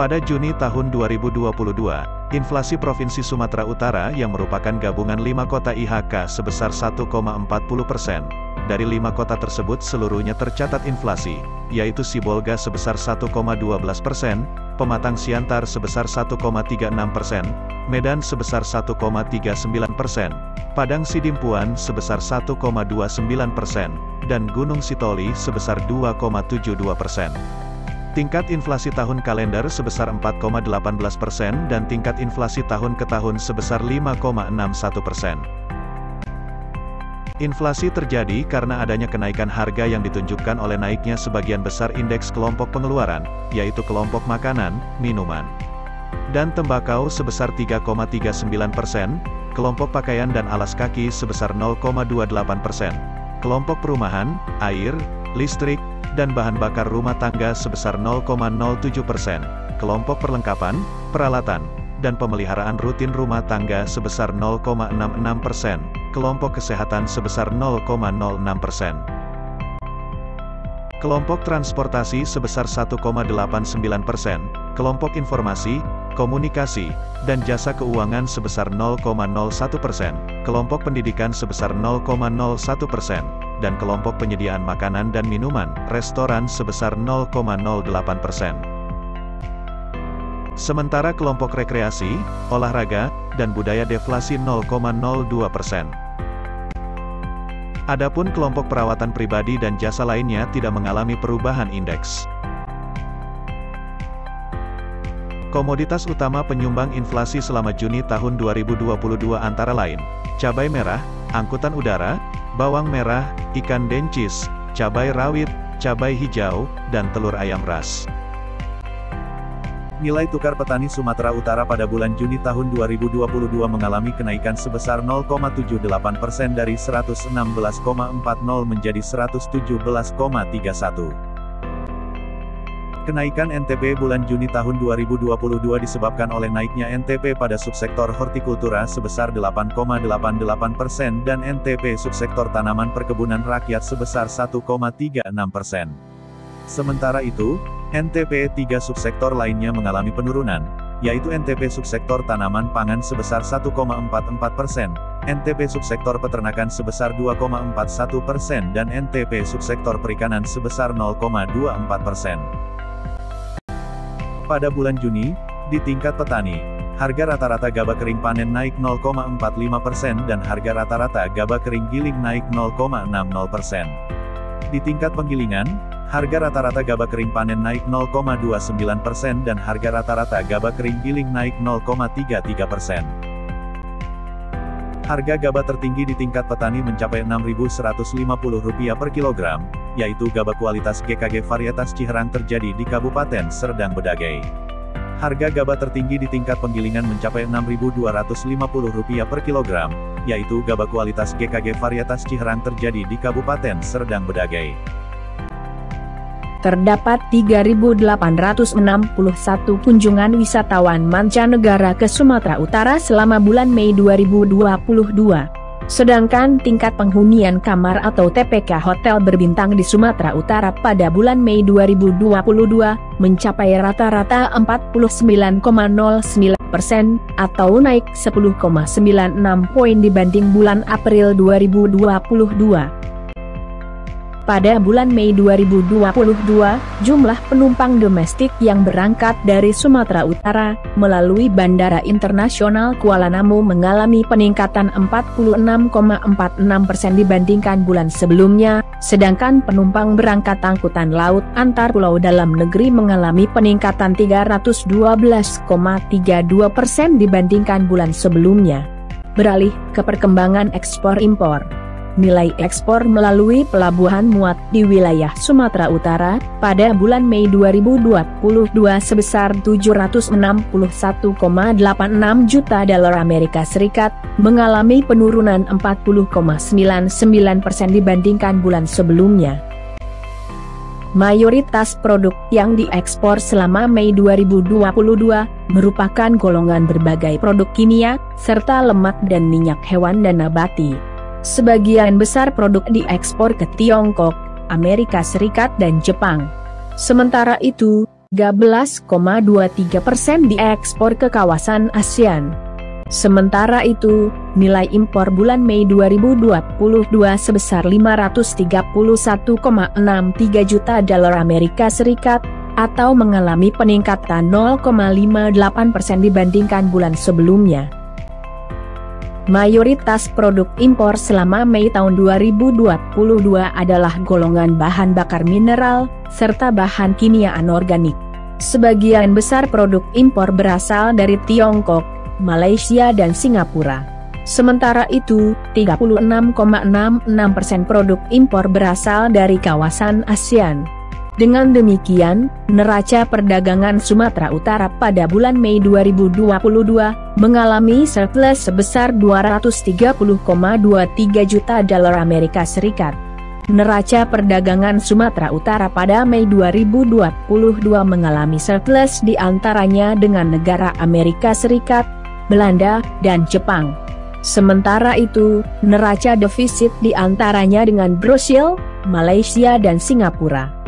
Pada Juni tahun 2022, inflasi Provinsi Sumatera Utara yang merupakan gabungan 5 kota IHK sebesar 1,40%. Dari 5 kota tersebut seluruhnya tercatat inflasi, yaitu Sibolga sebesar 1,12%, Pematang Siantar sebesar 1,36%, Medan sebesar 1,39%, Padang Sidimpuan sebesar 1,29%, dan Gunung Sitoli sebesar 2,72%. Tingkat inflasi tahun kalender sebesar 4,18% dan tingkat inflasi tahun ke tahun sebesar 5,61%. Inflasi terjadi karena adanya kenaikan harga yang ditunjukkan oleh naiknya sebagian besar indeks kelompok pengeluaran, yaitu kelompok makanan, minuman, dan tembakau sebesar 3,39%, kelompok pakaian dan alas kaki sebesar 0,28%, kelompok perumahan, air, listrik, dan bahan bakar rumah tangga sebesar 0,07%, kelompok perlengkapan, peralatan, dan pemeliharaan rutin rumah tangga sebesar 0,66%, kelompok kesehatan sebesar 0,06%. Kelompok transportasi sebesar 1,89%, kelompok informasi, komunikasi, dan jasa keuangan sebesar 0,01%, kelompok pendidikan sebesar 0,01%, dan kelompok penyediaan makanan dan minuman, restoran sebesar 0,08%. Sementara kelompok rekreasi, olahraga, dan budaya deflasi 0,02%. Adapun kelompok perawatan pribadi dan jasa lainnya tidak mengalami perubahan indeks. Komoditas utama penyumbang inflasi selama Juni tahun 2022 antara lain, cabai merah, angkutan udara, bawang merah, ikan dencis, cabai rawit, cabai hijau, dan telur ayam ras. Nilai tukar petani Sumatera Utara pada bulan Juni tahun 2022 mengalami kenaikan sebesar 0,78% dari 116,40 menjadi 117,31. Kenaikan NTP bulan Juni tahun 2022 disebabkan oleh naiknya NTP pada subsektor hortikultura sebesar 8,88% dan NTP subsektor tanaman perkebunan rakyat sebesar 1,36%. Sementara itu, NTP 3 subsektor lainnya mengalami penurunan, yaitu NTP subsektor tanaman pangan sebesar 1,44%, NTP subsektor peternakan sebesar 2,41% dan NTP subsektor perikanan sebesar 0,24%. Pada bulan Juni, di tingkat petani, harga rata-rata gabah kering panen naik 0,45% dan harga rata-rata gabah kering giling naik 0,60%. Di tingkat penggilingan, harga rata-rata gabah kering panen naik 0,29% dan harga rata-rata gabah kering giling naik 0,33%. Harga gabah tertinggi di tingkat petani mencapai Rp6.150 per kilogram, yaitu gabah kualitas GKG varietas Ciherang terjadi di Kabupaten Serdang Bedagai. Harga gabah tertinggi di tingkat penggilingan mencapai Rp6.250 per kilogram, yaitu gabah kualitas GKG varietas Ciherang terjadi di Kabupaten Serdang Bedagai. Terdapat 3.861 kunjungan wisatawan mancanegara ke Sumatera Utara selama bulan Mei 2022. Sedangkan tingkat penghunian kamar atau TPK hotel berbintang di Sumatera Utara pada bulan Mei 2022 mencapai rata-rata 49,09% atau naik 10,96 poin dibanding bulan April 2022. Pada bulan Mei 2022, jumlah penumpang domestik yang berangkat dari Sumatera Utara melalui Bandara Internasional Kuala Namu mengalami peningkatan 46,46% dibandingkan bulan sebelumnya, sedangkan penumpang berangkat angkutan laut antar pulau dalam negeri mengalami peningkatan 312,32% dibandingkan bulan sebelumnya. Beralih ke perkembangan ekspor-impor. Nilai ekspor melalui pelabuhan muat di wilayah Sumatera Utara pada bulan Mei 2022 sebesar 761,86 juta dolar Amerika Serikat, mengalami penurunan 40,99% dibandingkan bulan sebelumnya. Mayoritas produk yang diekspor selama Mei 2022 merupakan golongan berbagai produk kimia, serta lemak dan minyak hewan dan nabati. Sebagian besar produk diekspor ke Tiongkok, Amerika Serikat dan Jepang. Sementara itu, 13,23% diekspor ke kawasan ASEAN. Sementara itu, nilai impor bulan Mei 2022 sebesar 531,63 juta dolar Amerika Serikat, atau mengalami peningkatan 0,58% dibandingkan bulan sebelumnya. Mayoritas produk impor selama Mei tahun 2022 adalah golongan bahan bakar mineral, serta bahan kimia anorganik. Sebagian besar produk impor berasal dari Tiongkok, Malaysia dan Singapura. Sementara itu, 36,66% produk impor berasal dari kawasan ASEAN. Dengan demikian, neraca perdagangan Sumatera Utara pada bulan Mei 2022 mengalami surplus sebesar 230,23 juta dolar Amerika Serikat. Neraca perdagangan Sumatera Utara pada Mei 2022 mengalami surplus diantaranya dengan negara Amerika Serikat, Belanda, dan Jepang. Sementara itu, neraca defisit diantaranya dengan Brasil, Malaysia dan Singapura.